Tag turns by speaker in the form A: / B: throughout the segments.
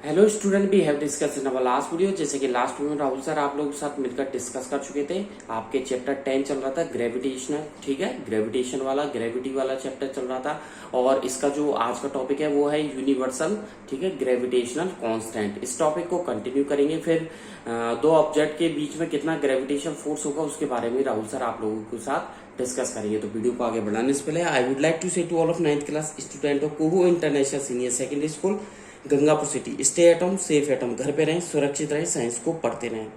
A: Hello student, we have discuss in our last video. जैसे कि last video में Rahul sir आप लोगों के साथ मिलकर डिस्कस कर चुके थे। आपके चैप्टर 10 चल रहा था ग्रेविटेशनल, ठीक है, ग्रेविटेशन वाला, ग्रेविटी वाला चैप्टर चल रहा था। और इसका जो आज का टॉपिक है वो है यूनिवर्सल, ठीक है, ग्रेविटेशनल कांस्टेंट। इस टॉपिक को कंटिन्यू करेंगे। फिर दो ऑब्जेक्ट के बीच में कितना ग्रेविटेशन फोर्स होगा उसके बारे में राहुल सर आप लोगों के साथ डिस्कस करेंगे। तो वीडियो को आगे बढ़ाने से पहले I would like to say to all of 9th class student of Kuhu international senior secondary school Gangapur city, stay at home, safe at home, घर पे रहें, सुरक्षित रहें, साइंस को पढ़ते रहें।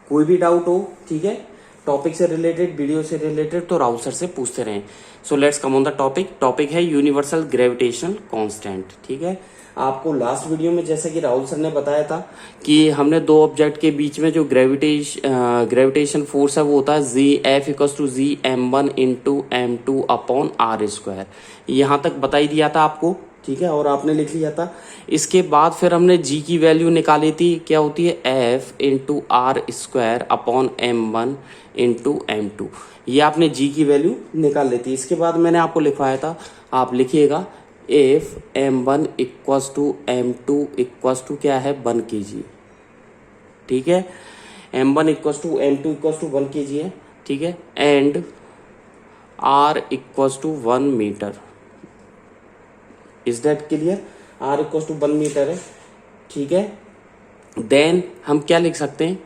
A: कोई भी डाउट हो, ठीक है, टॉपिक से रिलेटेड, वीडियो से रिलेटेड, तो राहुल सर से पूछते रहें। So let's come on the topic. Topic है यूनिवर्सल ग्रेविटेशन कांस्टेंट, ठीक है। आपको लास्ट वीडियो में जैसे कि राहुल सर ने बताया था कि हमने दो ऑब्जेक्ट के बीच में जो ग्रेविटेशन फोर्स है वो होता है जी F equals to G m1 into m2 upon R square. यहां तक बता ही दिया था आपको, ठीक है, और आपने लिख लिया था। इसके बाद फिर हमने जी की वैल्यू निकाली थी, क्या होती है, F into R square upon m1 into m2। ये आपने जी की वैल्यू निकाल ली थी। इसके बाद मैंने आपको लिखवाया था, आप लिखिएगा if m1 equals to m2 equals to क्या है 1 kg, ठीक है, m1 equals to m2 equals to 1 kg है, ठीक है, and r equals to 1 metre. Is that clear? r equals to 1 metre है, ठीक है। देन हम क्या लिख सकते हैं,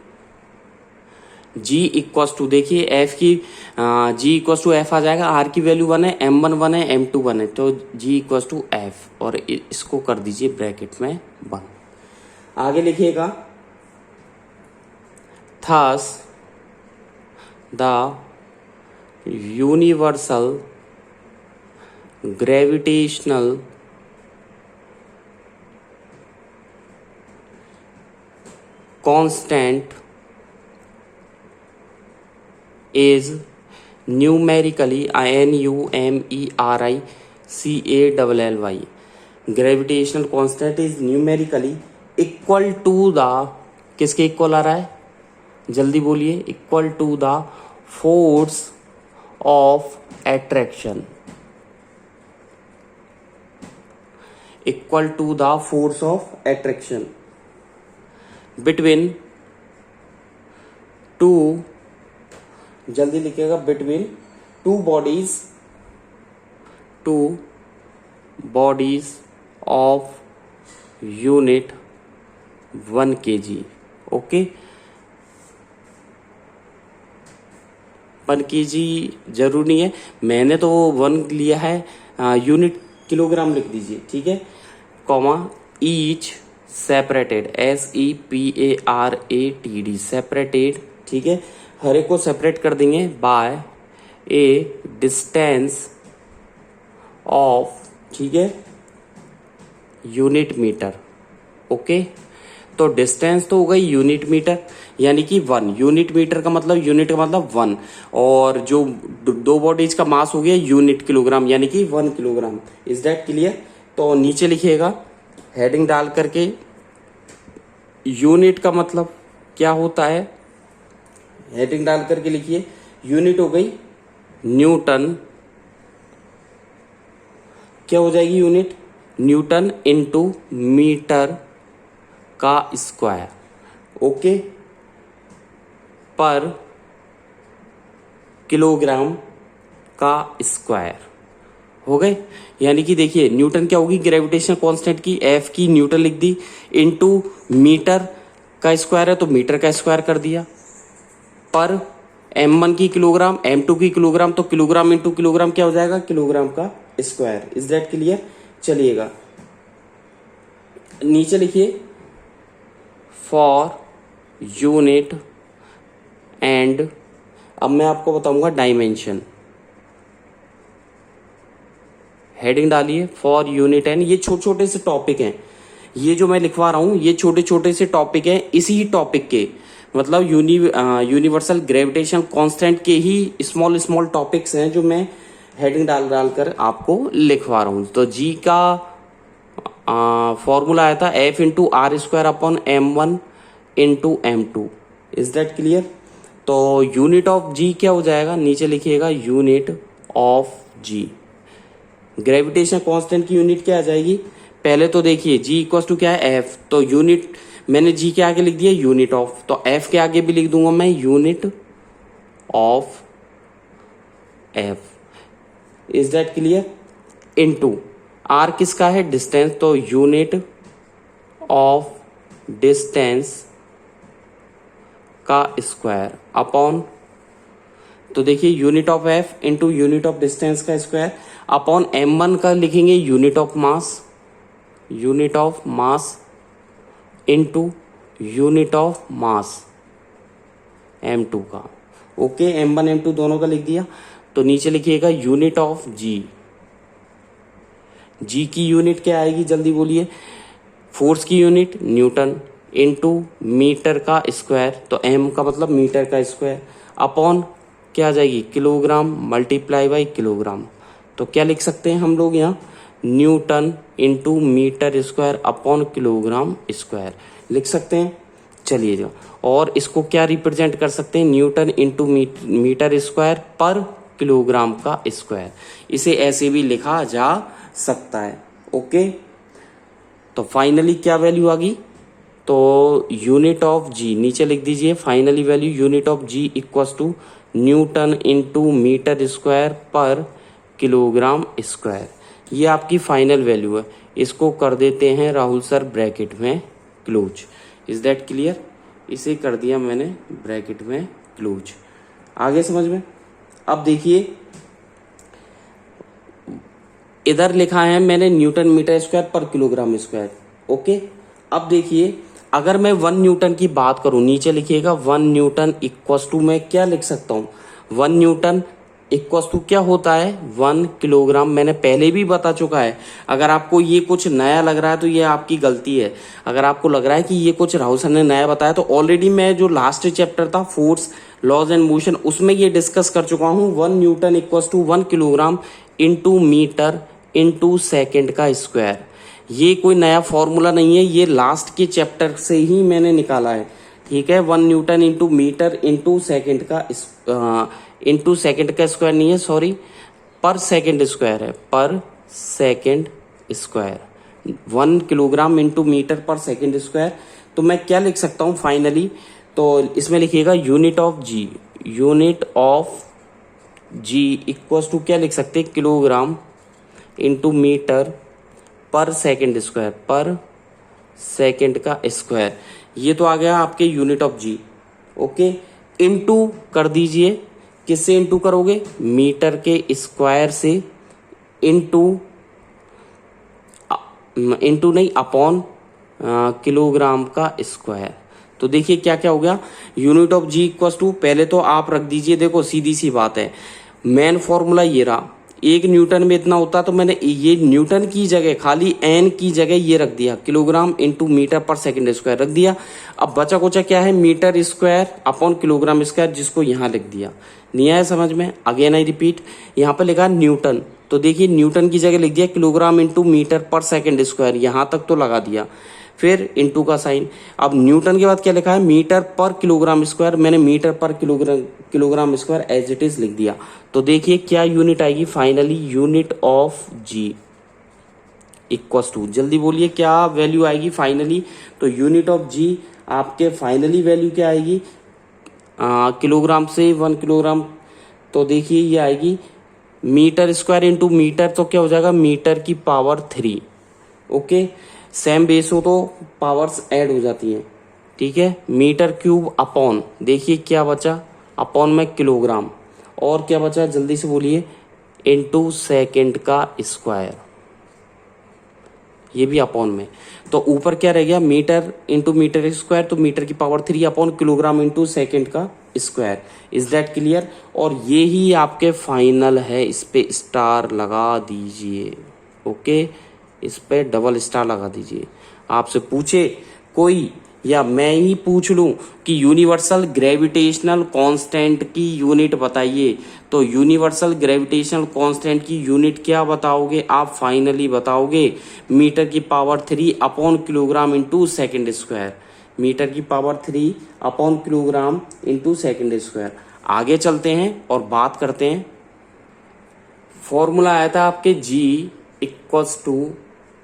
A: g इक्वल्स टू, देखिए f की g इक्वल्स टू f आ जाएगा, r की वैल्यू 1 है, m1 1 है, m2 1 है, तो g इक्वल्स टू f, और इसको कर दीजिए ब्रैकेट में 1। आगे लिखिएगा thus the universal gravitational constant is numerically NUMERICALLY gravitational constant is numerically equal to the, किसके इक्वल आ रहा है, जल्दी बोलिए, equal to the force of attraction, equal to the force of attraction between two, जल्दी लिखिएगा, between two bodies of unit 1 kg, okay. 1 kg जरूरी नहीं है, मैंने तो 1 लिया है, यूनिट किलोग्राम लिख दीजिए, ठीक है, comma each separated, SEPARATD separated, ठीक है, हर एक को सेपरेट कर देंगे बाय ए डिस्टेंस ऑफ, ठीक है, यूनिट मीटर, ओके। तो डिस्टेंस तो हो गई यूनिट मीटर, यानी कि 1 यूनिट मीटर का मतलब, यूनिट का मतलब 1, और जो दो बॉडीज का मास हो गया यूनिट किलोग्राम, यानी कि 1 किलोग्राम। Is that clear? तो नीचे लिखिएगा हेडिंग डाल करके, यूनिट का मतलब क्या होता है, हेडिंग डाल करके लिखिए, यूनिट हो गई न्यूटन, क्या हो जाएगी यूनिट, न्यूटन इनटू मीटर का स्क्वायर, ओके, पर किलोग्राम का स्क्वायर, हो गए। यानी कि देखिए न्यूटन क्या होगी, ग्रेविटेशन कांस्टेंट की, एफ की न्यूटन लिख दी, इनटू मीटर का स्क्वायर है तो मीटर का स्क्वायर कर दिया, पर m1 की किलोग्राम, m2 की किलोग्राम, तो किलोग्राम इनटू किलोग्राम क्या हो जाएगा, किलोग्राम का स्क्वायर। Is that clear? चलिएगा नीचे लिखिए फॉर यूनिट एंड, अब मैं आपको बताऊंगा डायमेंशन, हेडिंग डालिए फॉर यूनिट एंड। ये छोटे छोटे से टॉपिक हैं, ये जो मैं लिखवा रहा हूं ये छोटे छोटे से टॉपिक हैं, इसी टॉपिक के मतलब यूनिवर्सल ग्रेविटेशन कांस्टेंट के ही स्मॉल स्मॉल टॉपिक्स हैं जो मैं हेडिंग डाल कर आपको लिखवा रहा हूं। तो जी का फॉर्मूला आया था F into R square upon m1 into m2। Is that clear? तो यूनिट ऑफ जी क्या हो जाएगा, नीचे लिखिएगा unit of G. Gravitation constant की यूनिट क्या आ जाएगी, पहले तो देखिए जी इक्वल टू क्या है एफ, तो यूनिट मैंने जी के आगे लिख दिया यूनिट ऑफ, तो एफ के आगे भी लिख दूंगा मैं unit of F. Is that clear? Into R किसका है डिस्टेंस, तो यूनिट ऑफ डिस्टेंस का स्क्वायर अपॉन, तो देखिए unit of F into unit of distance का स्क्वायर अपॉन m1 का लिखेंगे unit of mass into unit of mass m2 का। ओके, m1 m2 दोनों का लिख दिया। तो नीचे लिखिएगा यूनिट ऑफ जी की यूनिट क्या आएगी जल्दी बोलिए, फोर्स की यूनिट न्यूटन इंटू मीटर का स्क्वायर, तो m का मतलब मीटर का स्क्वायर अपॉन क्या आ जाएगी किलोग्राम मल्टीप्लाई बाई किलोग्राम। तो क्या लिख सकते हैं हम लोग यहाँ newton into metre square upon kilogram square लिख सकते हैं। चलिए जो, और इसको क्या रिप्रेजेंट कर सकते हैं, न्यूटन इंटू मीटर स्क्वायर पर किलोग्राम का स्क्वायर, इसे ऐसे भी लिखा जा सकता है। ओके, तो फाइनली क्या वैल्यू आ गई, तो यूनिट ऑफ जी नीचे लिख दीजिए, finally value unit of G equals to newton into metre square पर किलोग्राम स्क्वायर। ये आपकी फाइनल वैल्यू है। इसको कर देते हैं राहुल सर ब्रैकेट में क्लोज। Is that clear? इसे कर दिया मैंने ब्रैकेट में क्लोज। आगे समझ में? अब देखिए इधर लिखा है मैंने न्यूटन मीटर स्क्वायर पर किलोग्राम स्क्वायर। ओके, अब देखिए अगर मैं 1 न्यूटन की बात करूं, नीचे लिखिएगा 1 न्यूटन इक्वल्स टू, मैं क्या लिख सकता हूं 1 न्यूटन इक्वल्स टू क्या होता है 1 किलोग्राम। मैंने पहले भी बता चुका है। अगर आपको ये कुछ नया लग रहा है तो ये आपकी गलती है। अगर आपको लग रहा है कि ये कुछ राहुल सर ने नया बताया, तो ऑलरेडी मैं जो लास्ट चैप्टर था फोर्स लॉज एंड मोशन उसमें ये डिस्कस कर चुका हूं। 1 newton equals to 1 kilogram into metre into second का स्क्वायर। ये कोई नया फॉर्मूला नहीं है, ये लास्ट के चैप्टर से ही मैंने निकाला है। ठीक है, 1 newton into metre into second का स्क्वायर नहीं है, सॉरी, पर सेकेंड स्क्वायर है, पर second square 1 kilogram into metre पर सेकेंड स्क्वायर। तो मैं क्या लिख सकता हूं फाइनली, तो इसमें लिखिएगा unit of G equals to क्या लिख सकते हैं किलोग्राम इंटू मीटर पर सेकेंड स्क्वायर, पर सेकेंड का स्क्वायर। ये तो आ गया आपके unit of G. Okay, into कर दीजिए, किससे इनटू करोगे, मीटर के स्क्वायर से, इनटू नहीं अपॉन किलोग्राम का स्क्वायर। तो देखिए क्या क्या हो गया, unit of G equal to, पहले तो आप रख दीजिए, देखो सीधी सी बात है, मेन फॉर्मूला ये रहा, 1 न्यूटन में इतना होता, तो मैंने ये न्यूटन की जगह खाली एन की जगह ये रख दिया, किलोग्राम इंटू मीटर पर सेकेंड स्क्वायर रख दिया। अब बचा कुचा क्या है, metre square upon kilogram square, जिसको यहाँ लिख दिया। नहीं आया समझ में? अगेन आई रिपीट, यहाँ पे लिखा न्यूटन, तो देखिए न्यूटन की जगह लिख दिया किलोग्राम इंटू मीटर पर सेकेंड स्क्वायर, यहाँ तक तो लगा दिया, फिर इंटू का साइन। अब न्यूटन के बाद क्या लिखा है, मीटर पर किलोग्राम स्क्वायर, मैंने metre per kilogram square as it is लिख दिया। तो देखिए क्या यूनिट आएगी finally, unit of G equals to, जल्दी बोलिए क्या वैल्यू आएगी फाइनली। तो यूनिट ऑफ जी आपके फाइनली वैल्यू क्या आएगी, किलोग्राम से 1 किलोग्राम, तो देखिए ये आएगी मीटर स्क्वायर इंटू मीटर, तो क्या हो जाएगा मीटर की पावर 3। ओके, सेम बेस हो तो पावर्स ऐड हो जाती हैं। ठीक है, मीटर क्यूब अपॉन, देखिए क्या बचा, अपॉन में किलोग्राम, और क्या बचा जल्दी से बोलिए, इंटू सेकेंड का स्क्वायर, ये भी अपॉन में। तो ऊपर क्या रह गया, मीटर इंटू मीटर स्क्वायर, तो मीटर की power 3 upon kilogram into second का स्क्वायर। Is that clear? और ये ही आपके फाइनल है, इस पे स्टार लगा दीजिए। ओके, इस पे डबल स्टार लगा दीजिए। आपसे पूछे कोई, या मैं ही पूछ लूं कि यूनिवर्सल ग्रेविटेशनल कांस्टेंट की यूनिट बताइए, तो यूनिवर्सल ग्रेविटेशनल कांस्टेंट की यूनिट क्या बताओगे आप, फाइनली बताओगे मीटर की power 3 upon kilogram into second square, metre की power 3 upon kilogram into second square. आगे चलते हैं और बात करते हैं। फॉर्मूला आया था आपके जी इक्वल्स टू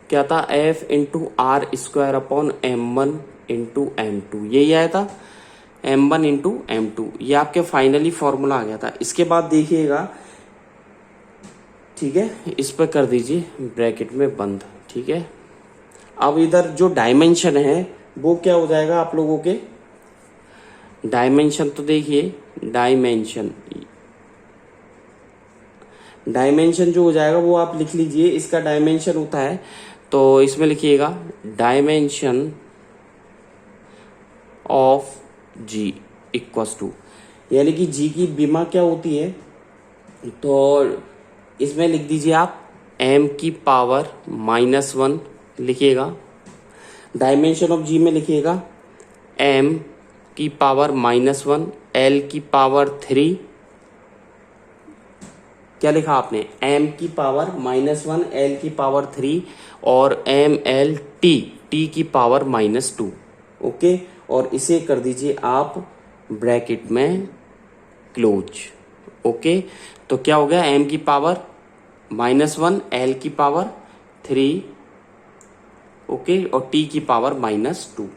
A: क्या था, F into R square upon M1 into M2, यही आया था, M1 इंटू M2, ये आपके फाइनली फॉर्मूला आ गया था। इसके बाद देखिएगा, ठीक है, इस पर कर दीजिए ब्रैकेट में बंद, ठीक है। अब इधर जो डायमेंशन है वो क्या हो जाएगा आप लोगों के, डायमेंशन तो देखिए, डायमेंशन जो हो जाएगा वो आप लिख लीजिए, इसका डायमेंशन होता है, तो इसमें लिखिएगा dimension of G equals to, यानी कि जी की बीमा क्या होती है, तो इसमें लिख दीजिए आप m की पावर -1 लिखिएगा, डायमेंशन ऑफ जी में लिखिएगा m की पावर -1, l की पावर 3, क्या लिखा आपने, m की पावर -1, l की पावर 3 और ml t की पावर -2, ओके। और इसे कर दीजिए आप ब्रैकेट में क्लोज, ओके। तो क्या हो गया, m की पावर -1, l की पावर 3, ओके, और t की पावर -2।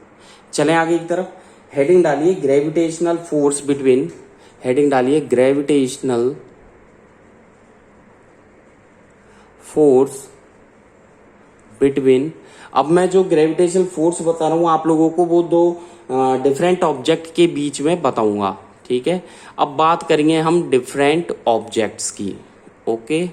A: चलें आगे की तरफ, हेडिंग डालिए ग्रेविटेशनल फोर्स बिटवीन, हेडिंग डालिए ग्रेविटेशनल फोर्स बिटवीन। अब मैं जो ग्रेविटेशनल फोर्स बता रहा हूँ आप लोगों को, वो दो डिफरेंट ऑब्जेक्ट के बीच में बताऊंगा, ठीक है। अब बात करेंगे हम डिफरेंट ऑब्जेक्ट्स की, ओके,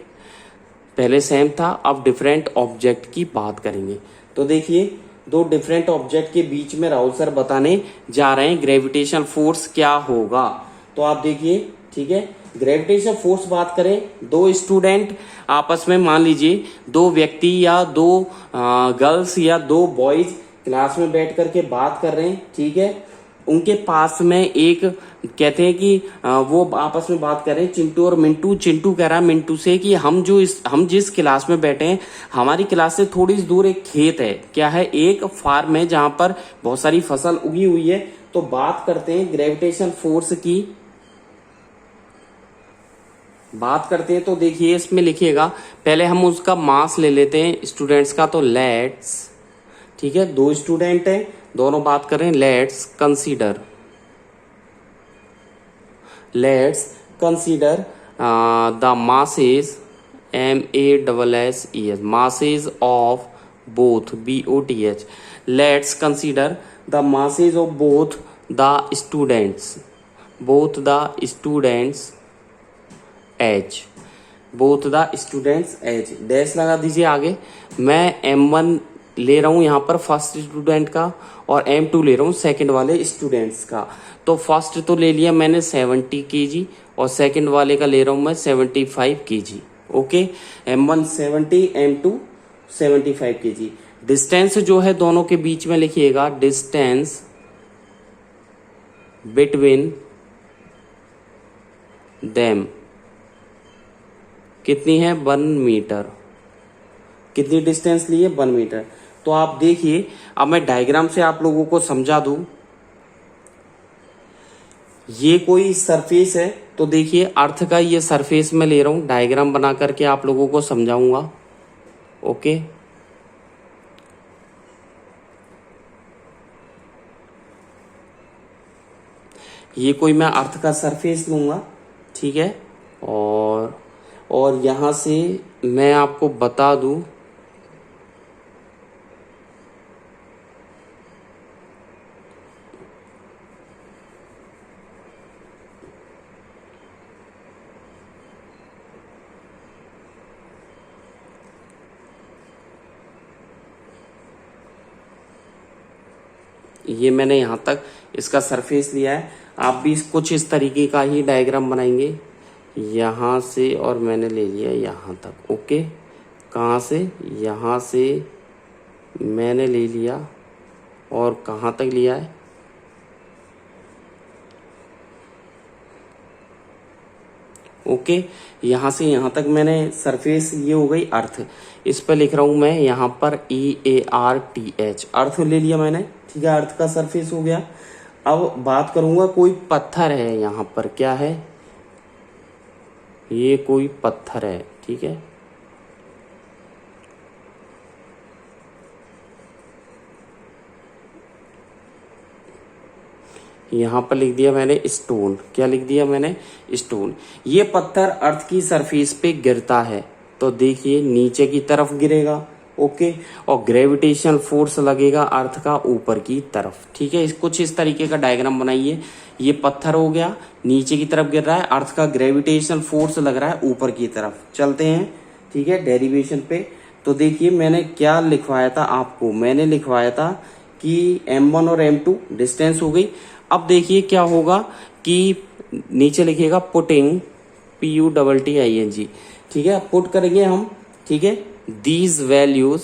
A: पहले सेम था, अब डिफरेंट ऑब्जेक्ट की बात करेंगे। तो देखिए, दो डिफरेंट ऑब्जेक्ट के बीच में राहुल सर बताने जा रहे हैं ग्रेविटेशनल फोर्स क्या होगा। तो आप देखिए, ठीक है, ग्रेविटेशनल फोर्स बात करें, दो स्टूडेंट आपस में, मान लीजिए दो व्यक्ति या दो गर्ल्स या दो बॉयज क्लास में बैठ करके बात कर रहे हैं, ठीक है। उनके पास में एक, कहते हैं कि वो आपस में बात कर रहे हैं, चिंटू और मिंटू। चिंटू कह रहा है मिंटू से कि हम जिस क्लास में बैठे हैं, हमारी क्लास से थोड़ी दूर एक खेत है, क्या है, एक फार्म है जहां पर बहुत सारी फसल उगी हुई है। तो बात करते हैं ग्रेविटेशनल फोर्स की, बात करते हैं। तो देखिए, इसमें लिखिएगा, पहले हम उसका मास ले लेते हैं स्टूडेंट्स का, तो लेट्स, ठीक है, दो स्टूडेंट हैं, दोनों बात कर रहे हैं, let's consider the masses, MASSES, masses of both, BOTH, let's consider the masses of both the students as, dash लगा दीजिए आगे। मैं M1 ले रहा हूं यहां पर फर्स्ट स्टूडेंट का, और M2 ले रहा हूं सेकंड वाले स्टूडेंट्स का। तो फर्स्ट तो ले लिया मैंने 70 kg, और सेकंड वाले का ले रहा हूं मैं 75 kg, okay. M1 70, M2 75 kg। Distance जो है दोनों के बीच में लिखिएगा, डिस्टेंस बिटवीन देम कितनी है, 1 मीटर। कितनी डिस्टेंस ली है, 1 मीटर। तो आप देखिए, अब मैं डायग्राम से आप लोगों को समझा दूं। ये कोई सरफेस है, तो देखिए अर्थ का ये सरफेस मैं ले रहा हूं, डायग्राम बना करके आप लोगों को समझाऊंगा, ओके। ये कोई मैं अर्थ का सरफेस लूंगा, ठीक है, और यहां से मैं आपको बता दूं, ये मैंने यहां तक इसका सरफेस लिया है। आप भी कुछ इस तरीके का ही डायग्राम बनाएंगे, यहां से, और मैंने ले लिया यहां तक, ओके। कहां से, यहां से मैंने ले लिया, और कहां तक लिया है, ओके। यहां से यहां तक मैंने सरफेस, ये हो गई अर्थ। इस पर लिख रहा हूं मैं यहां पर EARTH, अर्थ ले लिया मैंने, ठीक है, अर्थ का सरफेस हो गया। अब बात करूंगा, कोई पत्थर है यहां पर, क्या है, ये कोई पत्थर है, ठीक है। यहाँ पर लिख दिया मैंने स्टोन। क्या लिख दिया मैंने? स्टोन। ये पत्थर अर्थ की सरफेस पे गिरता है तो देखिए नीचे की तरफ गिरेगा, ओके, और ग्रेविटेशन फोर्स लगेगा अर्थ का ऊपर की तरफ, ठीक है। कुछ इस तरीके का डायग्राम बनाइए। ये पत्थर हो गया, नीचे की तरफ गिर रहा है, अर्थ का ग्रेविटेशन फोर्स लग रहा है ऊपर की तरफ। चलते हैं, ठीक है, डेरिवेशन पे। तो देखिए मैंने क्या लिखवाया था आपको, मैंने लिखवाया था कि m1 और m2 डिस्टेंस हो गई। अब देखिए क्या होगा कि नीचे लिखेगा पुटिंग, PUTTING, ठीक है, पुट करेंगे हम, ठीक है, दीज वैल्यू,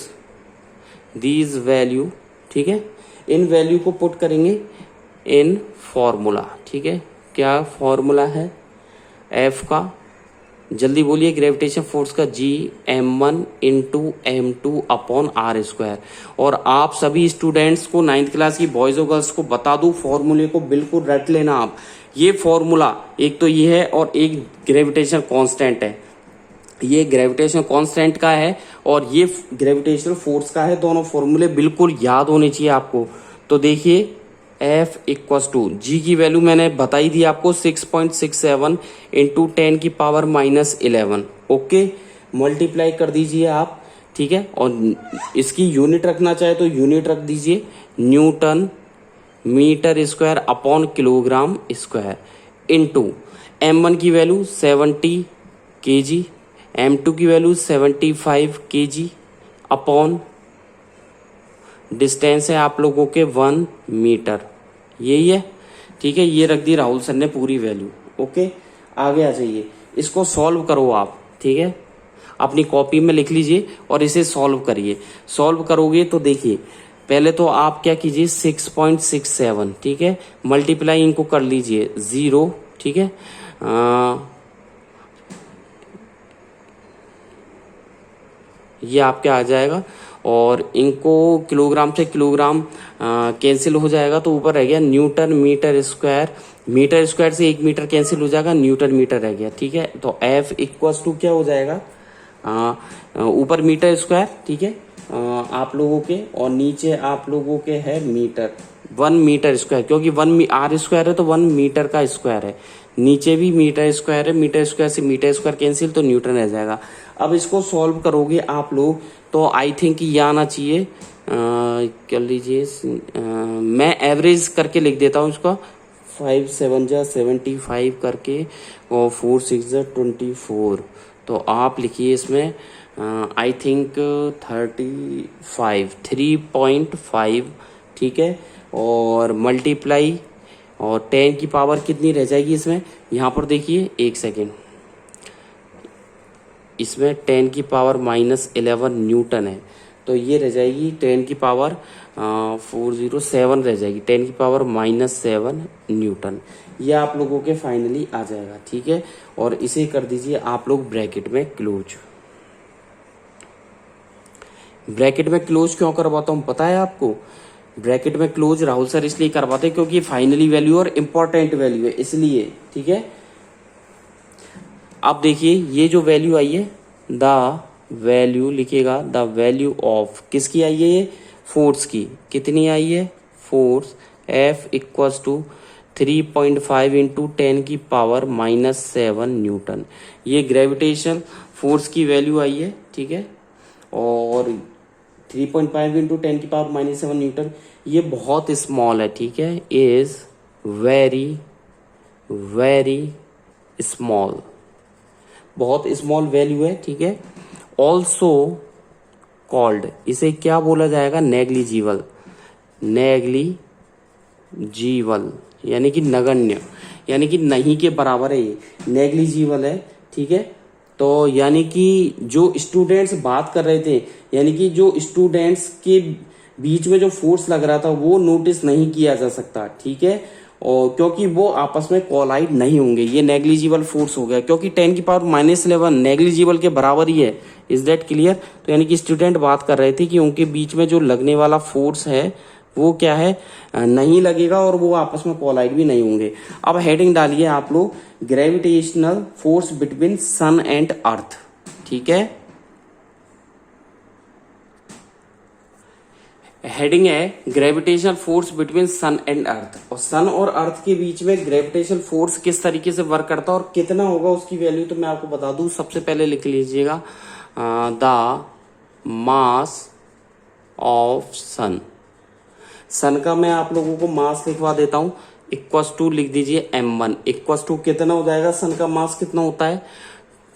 A: ठीक है, इन वैल्यू को पुट करेंगे इन फॉर्मूला, ठीक है। क्या फॉर्मूला है एफ का? जल्दी बोलिए। ग्रेविटेशन फोर्स का Gm1 into M2 upon R²। और आप सभी स्टूडेंट्स को 9th क्लास की बॉयज और गर्ल्स को बता दूं, फॉर्मूले को बिल्कुल रट लेना आप। ये फॉर्मूला एक तो ये है और एक ग्रेविटेशन कांस्टेंट है। ये ग्रेविटेशन कांस्टेंट का है और ये ग्रेविटेशनल फोर्स का है। दोनों फॉर्मूले बिल्कुल याद होने चाहिए आपको। तो देखिए F इक्वस टू जी की वैल्यू मैंने बताई दी आपको 6.67 इंटू 10⁻⁻11, ओके। मल्टीप्लाई कर दीजिए आप, ठीक है, और इसकी यूनिट रखना चाहे तो यूनिट रख दीजिए newton metre square upon kilogram square into m1 की वैल्यू 70 kg, m2 की वैल्यू 75 kg अपॉन डिस्टेंस है आप लोगों के 1 मीटर, यही है, ठीक है। ये रख दी राहुल सर ने पूरी वैल्यू, ओके। आगे आ जाइए, इसको सॉल्व करो आप, ठीक है, अपनी कॉपी में लिख लीजिए और इसे सॉल्व करिए। सॉल्व करोगे तो देखिए पहले तो आप क्या कीजिए 6.67, ठीक है, मल्टीप्लाई इनको कर लीजिए 0, ठीक है, ये आपके आ जाएगा और इनको किलोग्राम से किलोग्राम कैंसिल हो जाएगा तो ऊपर रह गया newton metre square. Metre square से 1 मीटर कैंसिल हो जाएगा, न्यूटन मीटर रह गया, ठीक है। तो F इक्वल्स टू क्या हो जाएगा, ऊपर मीटर स्क्वायर, ठीक है, आप लोगों के, और नीचे आप लोगों के है मीटर, 1 मीटर स्क्वायर, क्योंकि 1 R स्क्वायर है तो 1 मीटर का स्क्वायर है। नीचे भी मीटर स्क्वायर है, मीटर स्क्वायर से मीटर स्क्वायर कैंसिल तो न्यूटन रह जाएगा। अब इसको सॉल्व करोगे आप लोग तो आई थिंक ये आना चाहिए, कर लीजिए, मैं एवरेज करके लिख देता हूँ इसका, 5 7 जा 75 करके और 4 6 जा 24। तो आप लिखिए इसमें आई थिंक 3.5, ठीक है, और मल्टीप्लाई और 10 की पावर कितनी रह जाएगी इसमें, यहाँ पर देखिए 1 सेकेंड, इसमें 10 की पावर -11 न्यूटन है तो ये रह जाएगी 10 की पावर 407 रह जाएगी, 10 की पावर -7 न्यूटन। ये आप लोगों के फाइनली आ जाएगा, ठीक है। और इसे कर दीजिए आप लोग ब्रैकेट में क्लोज। ब्रैकेट में क्लोज क्यों करवाता हूँ पता है आपको? ब्रैकेट में क्लोज राहुल सर इसलिए करवाते हैं क्योंकि फाइनली वैल्यू और इम्पोर्टेंट वैल्यू है, इसलिए, ठीक है। अब देखिए ये जो वैल्यू आई है, द वैल्यू लिखेगा, द वैल्यू ऑफ किसकी आई है, ये फोर्स की, कितनी आई है, force F equals to 3.5 into 10 की पावर -7 न्यूटन। ये ग्रेविटेशन फोर्स की वैल्यू आई है, ठीक है, और 3.5 इंटू 10 की पावर -7 न्यूटन, ये बहुत स्मॉल है, ठीक है, इज वेरी वेरी स्मॉल, बहुत स्मॉल वैल्यू है, ठीक है। ऑल्सो कॉल्ड, इसे क्या बोला जाएगा, नेग्लिजिबल, नेग्लिजिबल यानी कि नगण्य, यानी कि नहीं के बराबर है, ये नेग्लिजिबल है, ठीक है। तो यानी कि जो स्टूडेंट्स बात कर रहे थे, यानी कि जो स्टूडेंट्स के बीच में जो फोर्स लग रहा था वो नोटिस नहीं किया जा सकता, ठीक है, और क्योंकि वो आपस में कोलाइड नहीं होंगे, ये नेग्लिजिबल फोर्स हो गया, क्योंकि 10 की पावर -11 नेग्लिजिबल के बराबर ही है। Is that clear? तो यानी कि स्टूडेंट बात कर रहे थे कि उनके बीच में जो लगने वाला फोर्स है वो क्या है, नहीं लगेगा और वो आपस में कोलाइड भी नहीं होंगे। अब हेडिंग डालिए आप लोग, gravitational force between sun and earth, ठीक है। हेडिंग है gravitational force between sun and earth, और सन और अर्थ के बीच में ग्रेविटेशनल फोर्स किस तरीके से वर्क करता है और कितना होगा उसकी वैल्यू तो मैं आपको बता दूं। सबसे पहले लिख लीजिएगा द मास ऑफ सन। सन का मैं आप लोगों को मास लिखवा देता हूं, इक्वस टू लिख दीजिए m1। इक्वस टू कितना हो जाएगा, सन का मास कितना होता है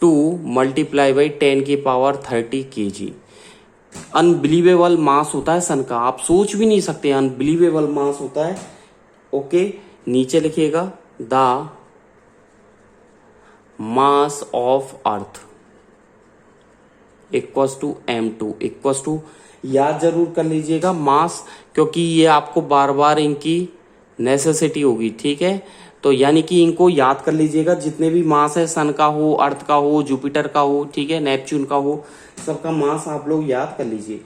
A: 2 मल्टीप्लाई बाई 10⁻30 kg। अनबिलीवेबल मास होता है सन का, आप सोच भी नहीं सकते, अनबिलीवेबल मास होता है। ओके, नीचे लिखिएगा the mass of earth equals to m2 equals to, याद जरूर कर लीजिएगा मास, क्योंकि ये आपको बार बार इनकी नेसेसिटी होगी, ठीक है। तो यानी कि इनको याद कर लीजिएगा, जितने भी मास है सन का हो, अर्थ का हो, जुपिटर का हो, ठीक है, नेपच्यून का हो, सबका मास आप लोग याद कर लीजिए।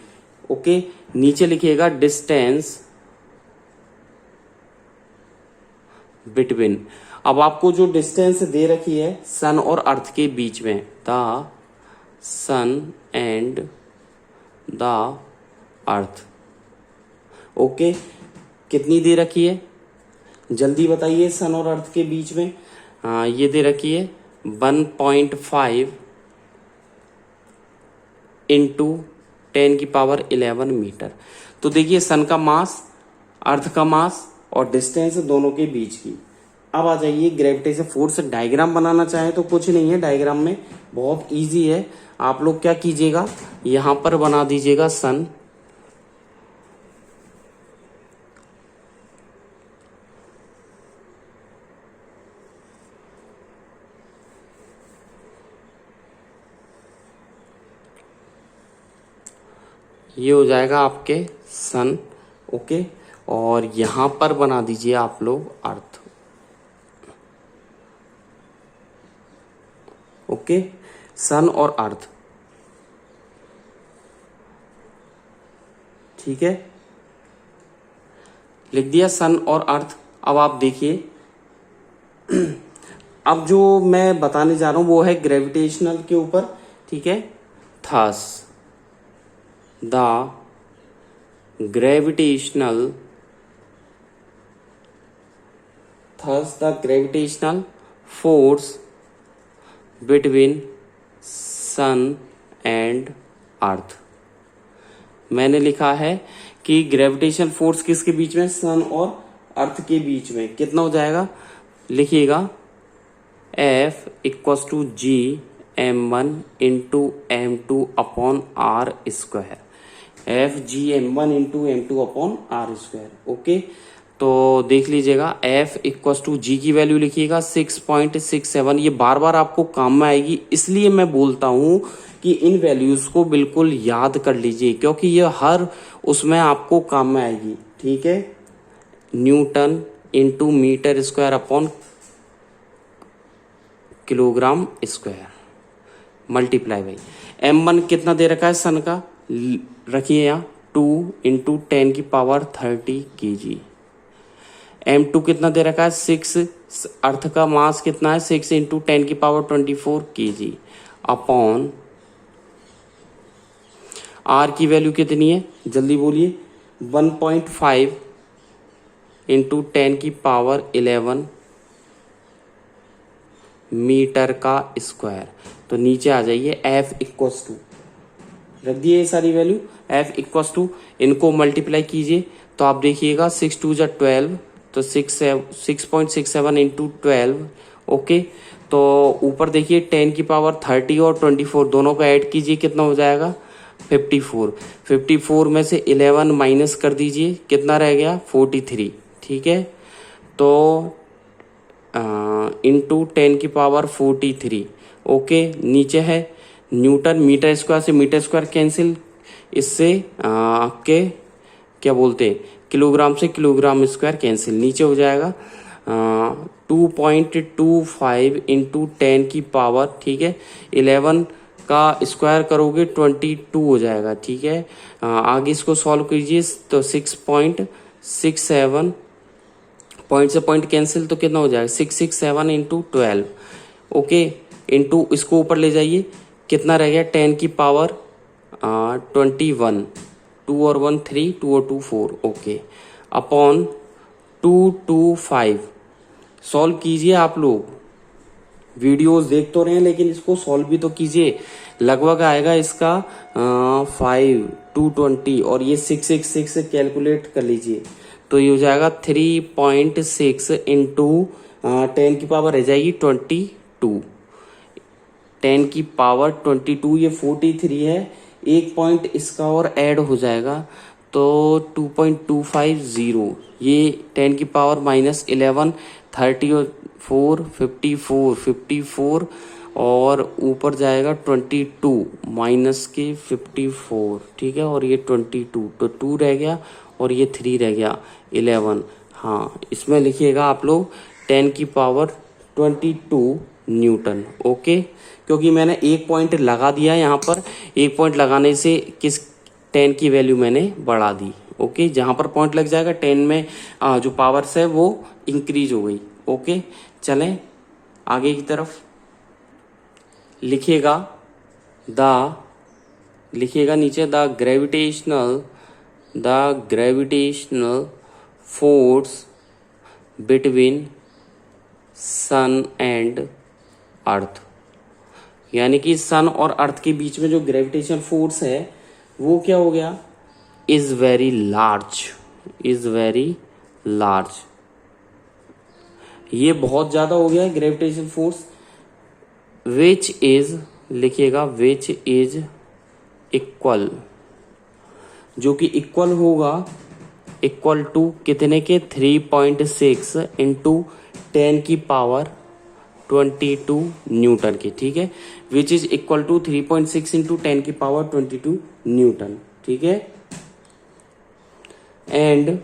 A: ओके, नीचे लिखिएगा डिस्टेंस बिटवीन। अब आपको जो डिस्टेंस दे रखी है सन और अर्थ के बीच में, the sun and the earth, okay, कितनी दे रखी है जल्दी बताइए सन और अर्थ के बीच में। ये दे रखी है 1.5 इंटू 10⁻11 मीटर। तो देखिए सन का मास, अर्थ का मास और डिस्टेंस दोनों के बीच की। अब आ जाइए ग्रेविटेशन फोर्स डायग्राम बनाना चाहे तो कुछ नहीं है, डायग्राम में बहुत इजी है। आप लोग क्या कीजिएगा, यहां पर बना दीजिएगा सन, ये हो जाएगा आपके सन, ओके, और यहां पर बना दीजिए आप लोग अर्थ, ओके, सन और अर्थ, ठीक है, लिख दिया सन और अर्थ। अब आप देखिए अब जो मैं बताने जा रहा हूं वो है ग्रेविटेशनल के ऊपर, ठीक है। Thus the gravitational force between sun and earth. मैंने लिखा है कि ग्रेविटेशन फोर्स किसके बीच में, सन और अर्थ के बीच में, कितना हो जाएगा, लिखिएगा F equals to G m1 into m2 upon R square, F G m1 into m2 upon R square. Okay, तो देख लीजिएगा F इक्वस टू जी की वैल्यू लिखिएगा 6.67। ये बार बार आपको काम में आएगी, इसलिए मैं बोलता हूं कि इन वैल्यूज को बिल्कुल याद कर लीजिए, क्योंकि ये हर उसमें आपको काम में आएगी, ठीक है। Newton into metre square upon kilogram square multiply by m1 कितना दे रखा है सन का, रखिए यहाँ 2 इंटू 10⁻30 kg। m2 कितना दे रखा है 6, अर्थ का मास कितना है 6 इंटू 10⁻24 kg अपॉन r की वैल्यू कितनी है जल्दी बोलिए, 1.5 इंटू 10⁻11 मीटर का स्क्वायर। तो नीचे आ जाइए F इक्वस टू, रख दिए ये सारी वैल्यू, F इक्वस टू, इनको मल्टीप्लाई कीजिए तो आप देखिएगा 6 2 12, तो 6.67 इंटू 12। ओके, तो ऊपर देखिए 10⁻30 और 24 दोनों को ऐड कीजिए, कितना हो जाएगा 54। 54 में से 11 माइनस कर दीजिए, कितना रह गया 43, ठीक है। तो इंटू 10⁻43। ओके, नीचे है न्यूटन, मीटर स्क्वायर से मीटर स्क्वायर कैंसिल, इससे आपके क्या बोलते हैं किलोग्राम से किलोग्राम स्क्वायर कैंसिल, नीचे हो जाएगा 2.25 इंटू 10⁻, ठीक है, 11 का स्क्वायर करोगे 22 हो जाएगा, ठीक है। आगे इसको सॉल्व कीजिए तो 6.67, पॉइंट से पॉइंट कैंसिल तो कितना हो जाएगा 667 इंटू 12। ओके, इंटू इसको ऊपर ले जाइए, कितना रह गया 10⁻21, 2 और 1 3, 2 और 2 4, ओके, अपॉन 2 2 5। सॉल्व कीजिए आप लोग, वीडियोस देख तो रहे हैं लेकिन इसको सॉल्व भी तो कीजिए। लगभग आएगा इसका 5 220 और ये 6 कैलकुलेट कर लीजिए तो ये हो जाएगा 3.6 इंटू 10 की पावर रह जाएगी 22, 10 की पावर 22, ये 43 है, एक पॉइंट इसका और ऐड हो जाएगा तो 2.250, ये 10 की पावर माइनस 11, 34 54 54 और ऊपर जाएगा 22 माइनस के 54, ठीक है, और ये 22 तो 2 रह गया और ये 3 रह गया 11। हाँ, इसमें लिखिएगा आप लोग 10 की पावर 22 न्यूटन, ओके, क्योंकि मैंने एक पॉइंट लगा दिया यहाँ पर, एक पॉइंट लगाने से किस 10 की वैल्यू मैंने बढ़ा दी, ओके, जहां पर पॉइंट लग जाएगा 10 में जो पावर्स है वो इंक्रीज हो गई, ओके। चलें आगे की तरफ, लिखिएगा नीचे the gravitational force between sun and earth, यानी कि सन और अर्थ के बीच में जो ग्रेविटेशन फोर्स है वो क्या हो गया, इज वेरी लार्ज, ये बहुत ज्यादा हो गया है ग्रेविटेशन फोर्स, विच इज, लिखिएगा विच इज इक्वल, जो कि इक्वल होगा, इक्वल टू कितने के 3.6 इंटू 10 की पावर 22 न्यूटन के, ठीक है, which is equal to 3.6 into 10 की पावर 22 न्यूटन, ठीक है। एंड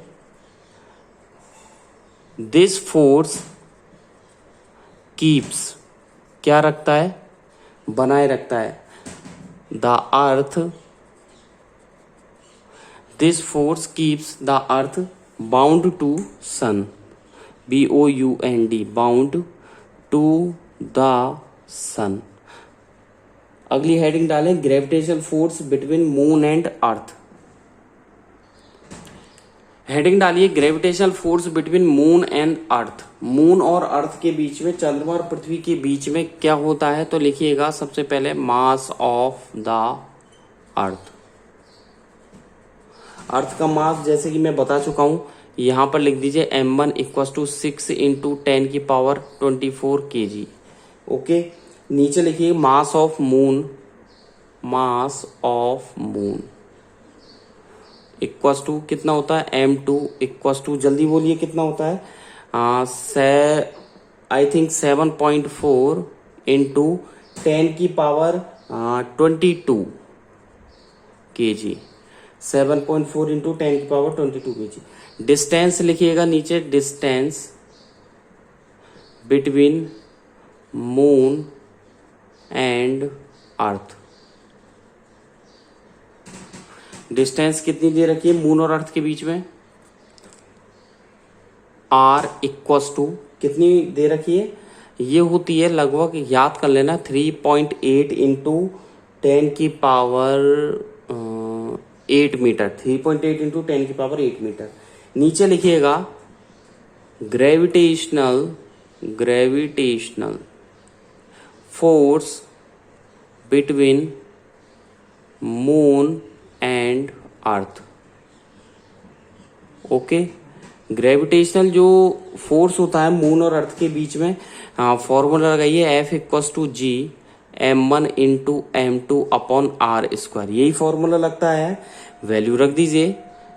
A: दिस फोर्स कीप्स, क्या रखता है, बनाए रखता है, the earth, this force keeps the earth bound to sun, BOUND, bound to the sun. अगली हेडिंग डालें, gravitation force between moon and earth. Heading डालिए gravitational force between moon and earth, moon और अर्थ के बीच में, चंद्रमा और पृथ्वी के बीच में क्या होता है, तो लिखिएगा सबसे पहले मास ऑफ द अर्थ। अर्थ का मास जैसे कि मैं बता चुका हूं, यहां पर लिख दीजिए m1 इक्वल टू 6 इंटू 10 की पावर 24 kg, ओके। नीचे लिखिए mass of moon equal to कितना होता है, m2 इक्वल टू, जल्दी बोलिए कितना होता है, आई थिंक 7.4 इंटू 10 की पावर 22 kg, 7.4 इंटू 10 की पावर 22 kg। डिस्टेंस लिखिएगा नीचे, distance between moon and earth, distance कितनी दे रखी है मून और अर्थ के बीच में, r इक्वस टू कितनी दे रखी है, ये होती है लगभग, याद कर लेना, 3.8 इंटू 10 की पावर 8 मीटर, 3.8 इंटू 10 की पावर 8 मीटर। नीचे लिखिएगा gravitational force between moon and earth, okay. Gravitational जो फोर्स होता है मून और अर्थ के बीच में, फॉर्मूला लगाइए, F equals to G m1 into m2 upon r square, यही फॉर्मूला लगता है, वैल्यू रख दीजिए,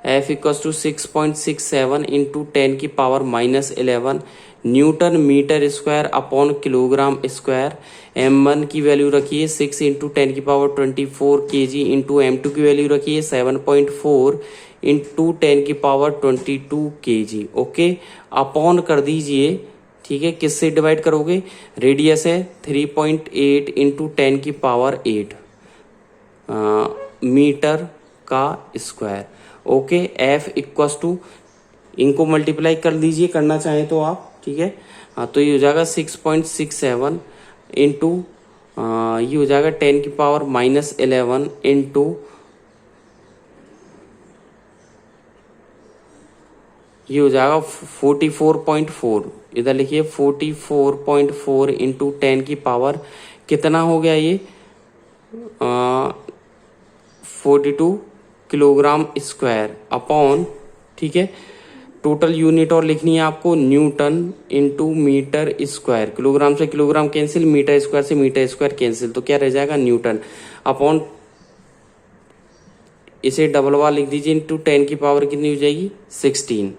A: F इक्वस टू 6.67 इंटू 10 की power minus 11 newton metre square upon kilogram square. m1 की वैल्यू रखिए 6 इंटू 10 की पावर 24 kg इंटू m2 की वैल्यू रखिए 7.4 इंटू 10 की पावर 22 kg, ओके। अपॉन कर दीजिए, ठीक है, किससे डिवाइड करोगे, रेडियस है 3.8 इंटू 10 की पावर 8 मीटर का square, okay. F equals to, इनको मल्टीप्लाई कर दीजिए करना चाहें तो आप, ठीक है, तो ये हो जाएगा 6.67 इंटू ये हो जाएगा 10 की पावर माइनस 11 इंटू ये हो जाएगा 44.4, इधर लिखिए 44.4 इंटू 10 की पावर कितना हो गया ये 42 किलोग्राम स्क्वायर अपॉन, ठीक है। टोटल यूनिट और लिखनी है आपको newton into metre square, kilogram से किलोग्राम कैंसिल, मीटर स्क्वायर से मीटर स्क्वायर कैंसिल, तो क्या रह जाएगा न्यूटन अपॉन, इसे डबल बार लिख दीजिए इंटू 10 की पावर कितनी हो जाएगी 16।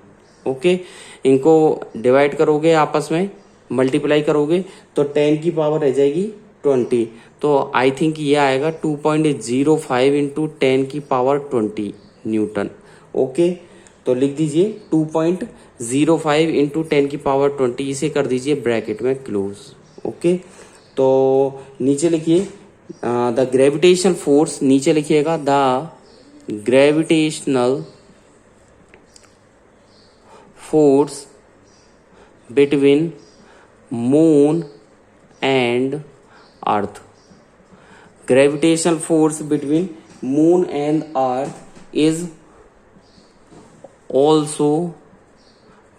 A: ओके, इनको डिवाइड करोगे आपस में, मल्टीप्लाई करोगे तो 10 की पावर रह जाएगी 20, तो आई थिंक ये आएगा 2.05 इंटू 10 की पावर 20 न्यूटन। ओके, तो लिख दीजिए 2.05 इंटू 10 की पावर 20, इसे कर दीजिए ब्रैकेट में क्लोज। ओके, तो नीचे लिखिए द ग्रेविटेशन फोर्स, नीचे लिखिएगा the gravitational force between moon and earth, gravitational force between moon and earth is also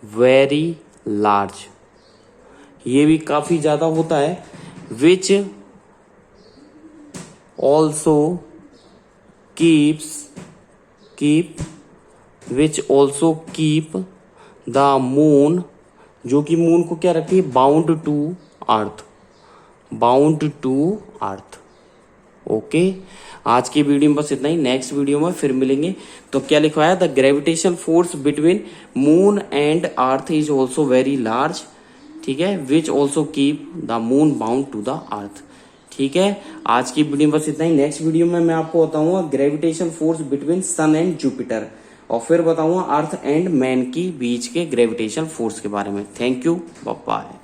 A: very large, ये भी काफी ज्यादा होता है, which also which also keep the moon, जो कि मून को क्या रखती है bound to earth, bound to earth. Okay, आज की वीडियो में बस इतना ही, नेक्स्ट वीडियो में फिर मिलेंगे। तो क्या लिखवाया, the gravitation force between moon and earth is also very large, ठीक है, which also keep the moon bound to the earth. ठीक है, आज की वीडियो में बस इतना ही, नेक्स्ट वीडियो में मैं आपको बताऊंगा gravitation force between sun and Jupiter, और फिर बताऊंगा अर्थ एंड मैन की बीच के ग्रेविटेशन फोर्स के बारे में। Thank you, bye bye.